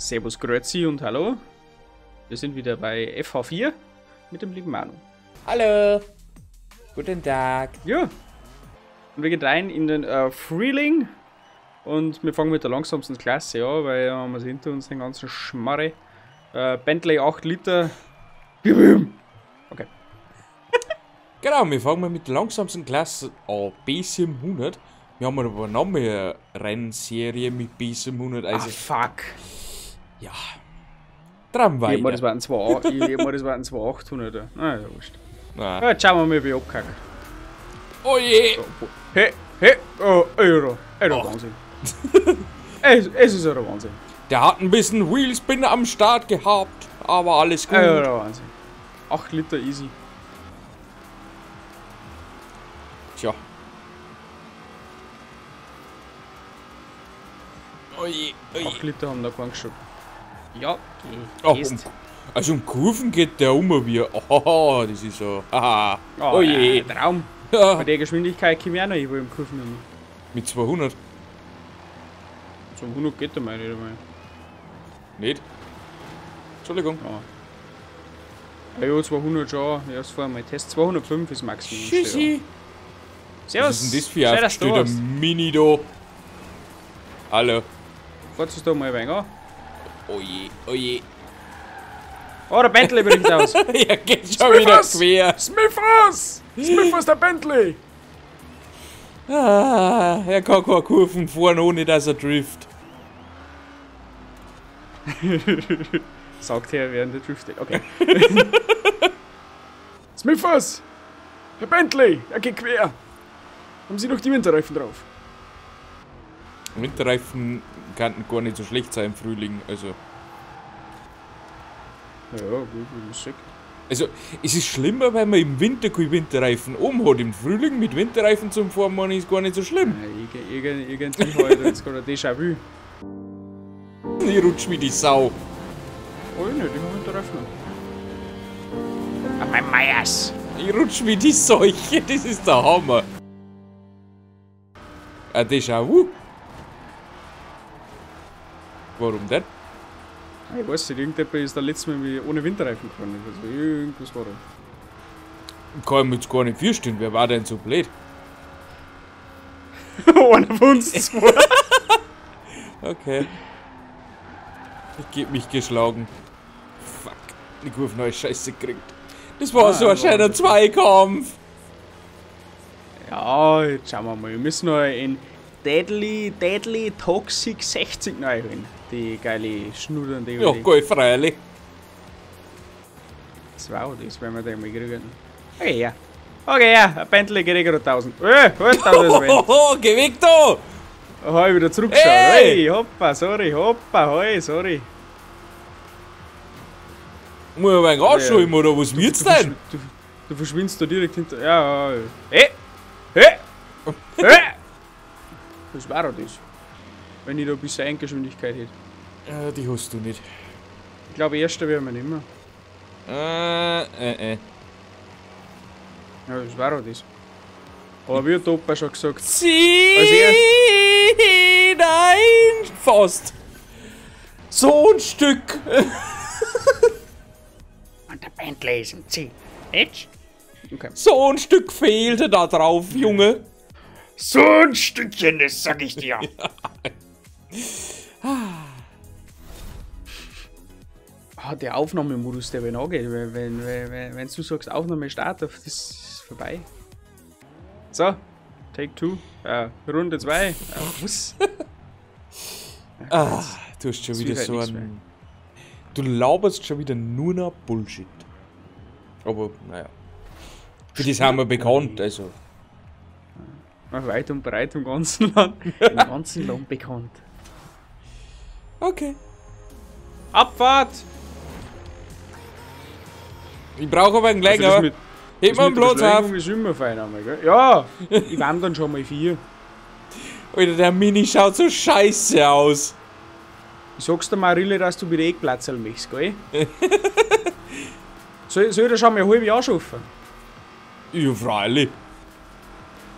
Servus, Grüezi und hallo. Wir sind wieder bei FH4 mit dem lieben Manu. Hallo. Guten Tag. Ja. Und wir gehen rein in den Frühling. Und wir fangen mit der langsamsten Klasse an, weil wir sind hinter uns den ganzen Schmarre. Bentley 8 Liter. Okay. Genau, wir fangen mal mit der langsamsten Klasse an, B700. Wir haben aber noch mehr Rennserie mit B700. Also, Fuck. ja. Dran weiter. Ich hab mal, das war ein 2800er. Ah, ja, wurscht. Ah. Ja, jetzt schauen wir mal, wie ich abkacke. Oh je. Hey, oh, Euro. Wahnsinn. es ist ja der Wahnsinn. Der hat ein bisschen Wheelspin am Start gehabt, aber alles gut. Ja, der Wahnsinn. 8 Liter easy. Tja. Oje, 8 Liter haben da keinen geschoben. Ja, Ach, gehst. also um Kurven geht der wie. Oh, das ist so. Haha. Oh je. Traum. Bei Ja. der Geschwindigkeit komme ich auch noch irgendwo im Kurven nehmen. Mit 200. So 100 geht der meine nicht einmal. Nicht? Entschuldigung. Ja, 200 schon. Erst vorher mal Test. 205 ist Maximum. Tschüssi. Servus. Was ist denn das für Schön, ein dass du aufgestellter warst. Mini da? Hallo. Fährst du da mal ein wenig an? Oje, oje. Oh, der Bentley bricht aus. Er geht schon wieder quer. Smithers! Smithers, der Bentley! Ah, er kann keine Kurven fahren, ohne dass er trifft. Sagt er, während der driftet. Okay. Smithers! Der Bentley! Er geht quer! Haben Sie noch die Winterreifen drauf? Winterreifen könnten gar nicht so schlecht sein im Frühling, also. Ja, gut, wie man sagt. Also, es ist schlimmer, wenn man im Winter keine Winterreifen oben hat. Im Frühling mit Winterreifen zum Fahren, man ist gar nicht so schlimm. Irgendwie heute jetzt gerade ein Déjà-vu. Ich rutsch wie die Sau. Oh, ne, die haben Winterreifen an. Mein Meyers! Ich rutsch wie die Seuche, das ist der Hammer. Ein Déjà-vu? Warum denn? Ich weiß nicht, irgendjemand ist der letzte Mal ohne Winterreifen gefahren. Also irgendwas war da. Kann ich mir jetzt gar nicht vorstellen, wer war denn so blöd? Einer von uns zwei. Okay. Ich geb mich geschlagen. Fuck. Die Kurve neue Scheiße gekriegt. Das war so ein schöner Zweikampf. Ja, jetzt schauen wir mal. Wir müssen noch in Deadly Toxic 60 neu holen. Die geile schnuddernde. Ja, geil, freilich. Das war auch das, wenn wir den mal kriegen. Okay, ja. Okay, ja. Ein Bentley kriegt gerade 1000. Halt, 1000 ist Oh, geh weg da! hab ich wieder zurückgeschaut. Hey! Hey, hoppa, sorry, hey, sorry. Muss ich ein wenig anschreiben, oder was wird's denn? Du verschwindest da direkt hinter. Ja, hey! Das war doch das. Wenn ich da ein bisschen Eingeschwindigkeit hätte. Ja, die hast du nicht. Ich glaube, erster wäre man nicht mehr. Ja, das war doch das. Aber wie hat der Opa schon gesagt? Zieh! Nein! Fast! So ein Stück! Und der Bentley ist ein Ziel. Jetzt? Okay. So ein Stück fehlte da drauf, Junge! So ein Stückchen, das sag ich dir. Der Aufnahmemodus, der wenn angeht, wenn du sagst Aufnahme Start, das ist vorbei. So, Take 2, Runde 2. Was? Du hast schon Das wieder wird halt so nichts ein... Du laberst schon wieder nur noch Bullshit. Aber, naja. Für das haben wir bekannt, also. Weit und breit im ganzen Land. Im ganzen Land bekannt. Okay. Abfahrt! Ich brauche aber einen Also länger. das Heb mal einen Platz auf. Beschleunigung ist immer fein einmal, gell? Ja, ich wandere dann schon mal 4. Alter, der Mini schaut so scheiße aus. Ich sag's dir mal, Rille, dass du wieder Eckplatzerl möchtest, gell? soll ich da schon mal ein halbes Jahr schaffen? Ja, freilich.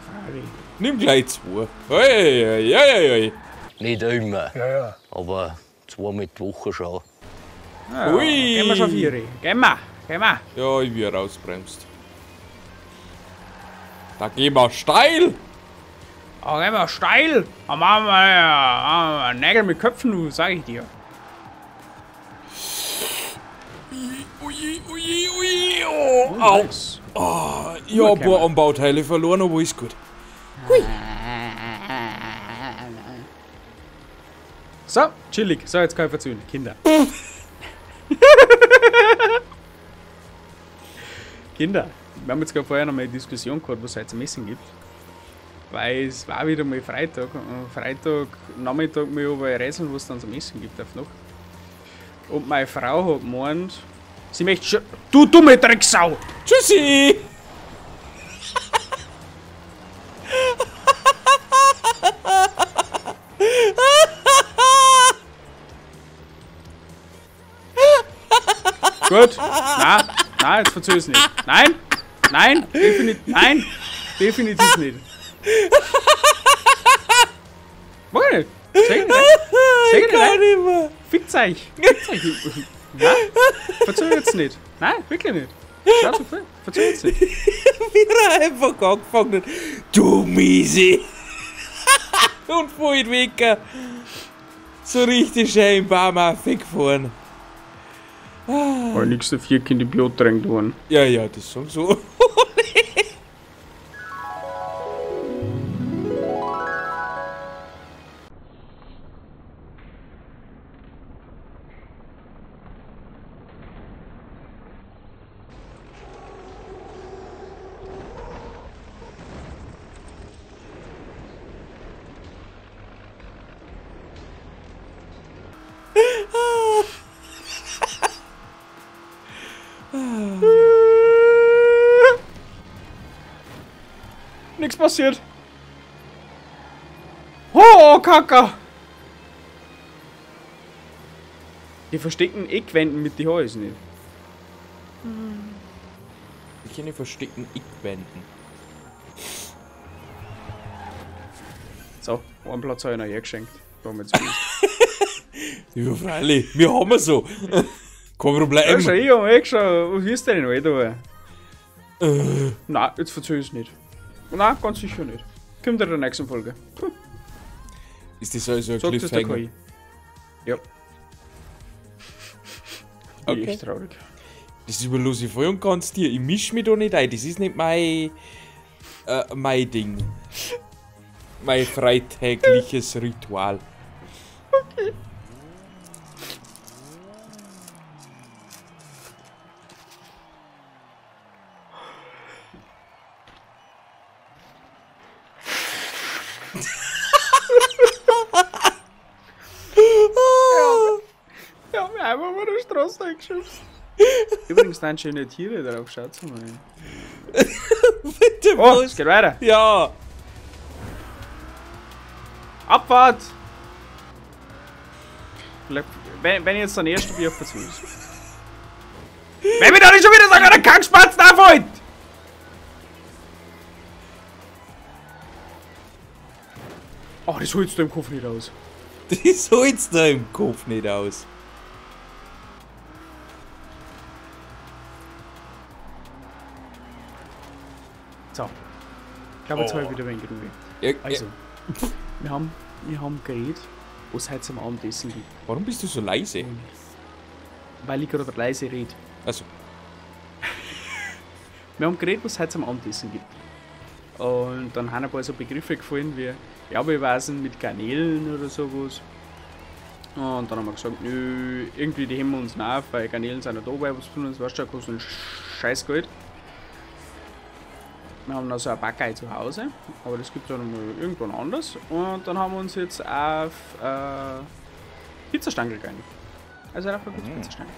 Freilich. Nimm gleich 2. Hey. Nicht immer. Ja. Aber zweimal die Woche schon. Ja, Ui. gehen wir schon 4. Gehen wir. Ja, ich bin rausbremst. Da gehen wir steil. Da gehen wir steil. Da machen wir Nägel mit Köpfen, sag ich dir. Ui. Oh, au. Nice. Ich hab ein paar Anbauteile verloren, aber ist gut. So, chillig. So, jetzt kann ich verzögern. Kinder. Kinder, wir haben jetzt gerade vorher noch mal eine Diskussion gehabt, was es heute zum Essen gibt. Weil es war wieder mal Freitag. Und Freitag Nachmittag mal über rätseln, was es dann zum Essen gibt auf noch. Und meine Frau hat gemeint, sie möchte schon. Du dumme Drecksau! Tschüssi. Gut. Nein, jetzt verzögere es nicht. Nein, definitiv nicht. Mach ich nicht. Sag ich nicht. Nicht mehr. Fickt euch. Nein, verzögere jetzt nicht. Nein, wirklich nicht. Schau so viel. Verzögere jetzt nicht. Wie er einfach angefangen hat. Du Miese. Und voll weg. So richtig schön im Baum weggefahren. Weil nix der 4 Kinder Biot drängt worden. Ja, das ist so. Nichts passiert. Oh, Kacke. Die verstecken Eckwänden mit den Häusern nicht. Ich kann nicht verstecken, Eckwänden. So, einen Platz habe ich noch hergeschenkt. Da haben wir jetzt Ja, freilich. Wir haben es so. Kein Problem. ja, schau, ich habe schon. Was ist denn noch da? Nein, jetzt verzögere ich es nicht. Nein, ganz sicher nicht. Kommt in der nächsten Folge. Puh, Ist das also ein sagt es der Cliffhanger? KI. Ja. Okay. Echt traurig. Das überlasse ich voll und ganz dir. Ich misch mich da nicht ein. Das ist nicht mein Ding. Mein freitägliches Ritual. Okay. Ja, wir haben einfach mal der Straße eingeschubst. Übrigens, dann schöne Tiere drauf, schaut's mal. Bitte Oh, es geht weiter. Ja. Abfahrt! Wenn ich jetzt dann erst bin, auf verzögert. Wenn wir da nicht schon wieder sagen, der Kackspatz da wollt! Oh, das holst du im Kopf nicht aus. Das holt's da im Kopf nicht aus. So. Ich glaube, jetzt habe ich wieder ein wenig genug. Ja, Also, wir haben geredet, was es heute zum Abendessen gibt. warum bist du so leise? Weil ich gerade leise rede. Also, Wir haben geredet, was es heute zum Abendessen gibt. Und dann haben ein paar so Begriffe gefallen wie, ja, wir weißen mit Garnelen oder sowas. Und dann haben wir gesagt, nö, irgendwie die heben wir uns nicht auf, weil Garnelen sind nicht da, weil was von uns, weißt du, kosten scheiß Geld. Wir haben noch so ein Backei zu Hause, aber das gibt es dann mal irgendwann anders. Und dann haben wir uns jetzt auf Pizzastangen geeinigt. Also einfach kurz Pizzastangen.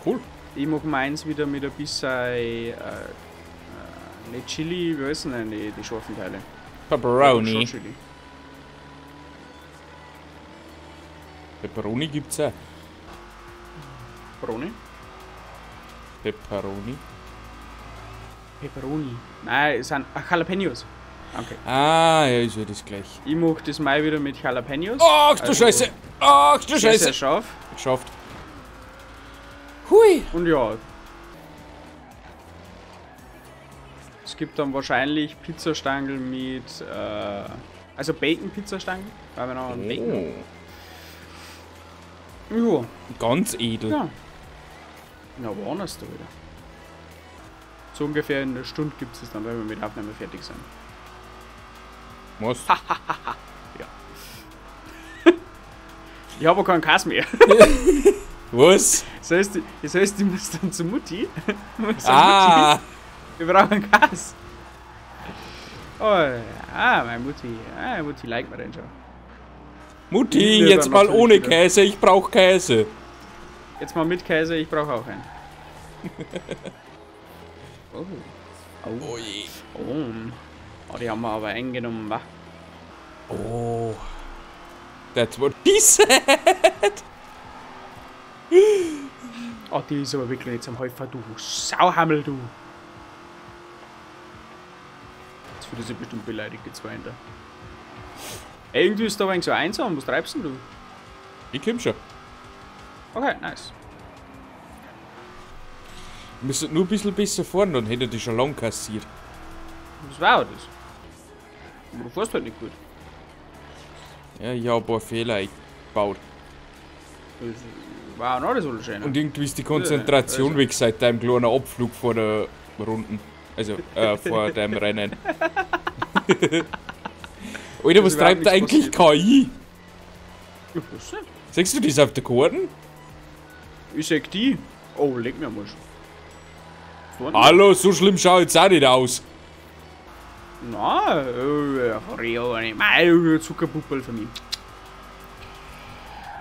cool. Ich mache meins wieder mit ein bisschen nicht Chili, wie heißen denn die scharfen Teile? Pepperoni. Schon Chili. Pepperoni gibt's auch. Pepperoni? Pepperoni. Pepperoni. Nein, es sind Jalapenos. Danke. Ah, ja, ist ja das gleich. Ich mache das mal wieder mit Jalapenos. Ach du Scheiße! Ach du Sehr, Scheiße! sehr scharf. Geschafft. Hui! Und ja. Es gibt dann wahrscheinlich Pizzastangel mit, also Bacon-Pizzastangel, weil wir noch einen Bacon haben. Ja. Ganz edel. Ja. Na, wo anders da wieder? So ungefähr in einer Stunde gibt es dann, wenn wir mit Aufnahme fertig sind. Was? Ja. Ich habe auch keinen Kass mehr. Was? Das heißt, ich muss dann zu Mutti. Ah! Mutti, wir brauchen einen Kass. Oh, meine Mutti. Meine Mutti liked mir den schon. Mutti, Wir jetzt dann mal natürlich ohne wieder. Käse, ich brauch Käse. Jetzt mal mit Käse, ich brauche auch einen. Oh. Oh. Oh je. Oh, die haben wir aber eingenommen, wa? Oh. That's what he said. Oh, die ist aber wirklich nicht zum Häufer, du Sauhammel, du. Jetzt fühlt er sich bestimmt beleidigt, die zwei in der. Irgendwie ist da aber so einsam, was treibst denn du? Ich komm schon. Okay, nice. Wir müssen nur ein bisschen besser fahren, dann hätte die schon lang kassiert. Was war das? Aber du fährst halt nicht gut. Ja, ich hab ein paar Fehler eingebaut. Das war auch noch nicht so schön. Und irgendwie ist die Konzentration weg seit deinem kleinen Abflug vor der Runden. Also, vor deinem Rennen. Alter, was treibt eigentlich KI? Ich weiß nicht. Siehst du das auf der Karten? Ich sag die. Oh, leg mir mal. Hallo, so schlimm schaut jetzt auch nicht aus. Na, Zuckerpuppel für mich.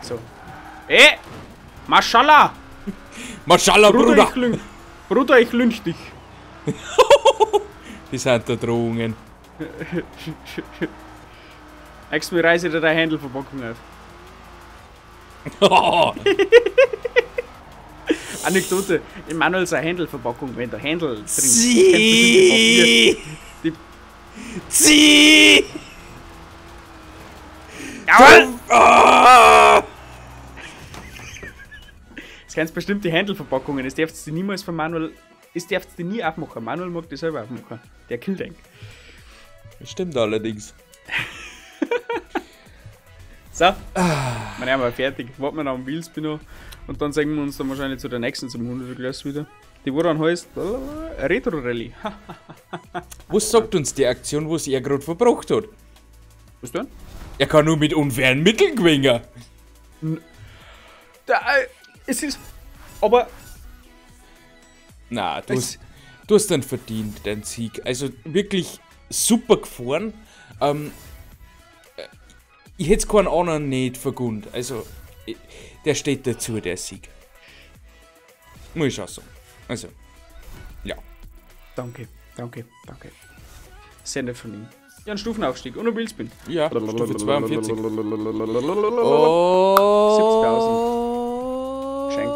So. Maschallah! Maschallah, Bruder! Bruder, ich lynch dich. Das sind da Drohungen. Nächstes Mal reiße ich dir deine Händelverpackung auf. Anekdote, Emanuel seine Händelverpackung, wenn der Händel drin ist. Zieh! Zieh! Jawohl! Ah! Das kennst bestimmt die Händelverpackungen, das darfst du niemals von Manuel, das darfst du nie aufmachen. Manuel mag das selber aufmachen. Der killt den. Das stimmt allerdings. So, wir haben wir fertig. Warten wir noch am Wheelspinner und dann sehen wir uns dann wahrscheinlich zu der nächsten zum 100 Glas wieder. Die wo dann heißt Retro Rally. Was sagt uns die Aktion, was er gerade verbracht hat? Was denn? Er kann nur mit unfairen Mitteln gewinnen. Es ist. Aber. Na, du hast dann verdient, deinen Sieg. Also wirklich super gefahren. Ich hätte es keinen anderen nicht vergund. Also, der steht dazu, der Sieg. Muss ich auch sagen. Also, ja. Danke. Sehr nett von ihm. Ja, ein Stufenaufstieg und ein Wheelspin. Ja, Stufe 42. 70.000. Oh. Geschenkt.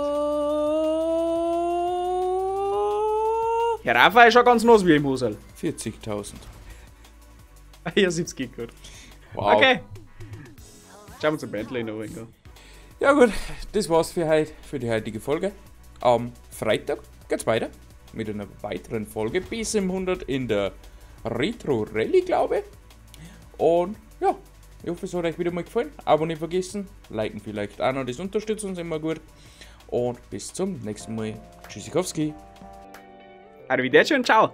Herr Rafa ist schon ganz nass wie im Hosel. 40.000. Ja, 70 geht gut. Wow. Okay. Schauen wir zum Bentley noch rein. Ja gut, das war's für heute, für die heutige Folge. Am Freitag geht's weiter mit einer weiteren Folge bis im 100 in der Retro Rally, glaube ich. Und ja, ich hoffe, es hat euch wieder mal gefallen. Abo nicht vergessen, liken vielleicht auch noch, das unterstützt uns immer gut. Und bis zum nächsten Mal. Tschüssikowski. Arrivederci und ciao.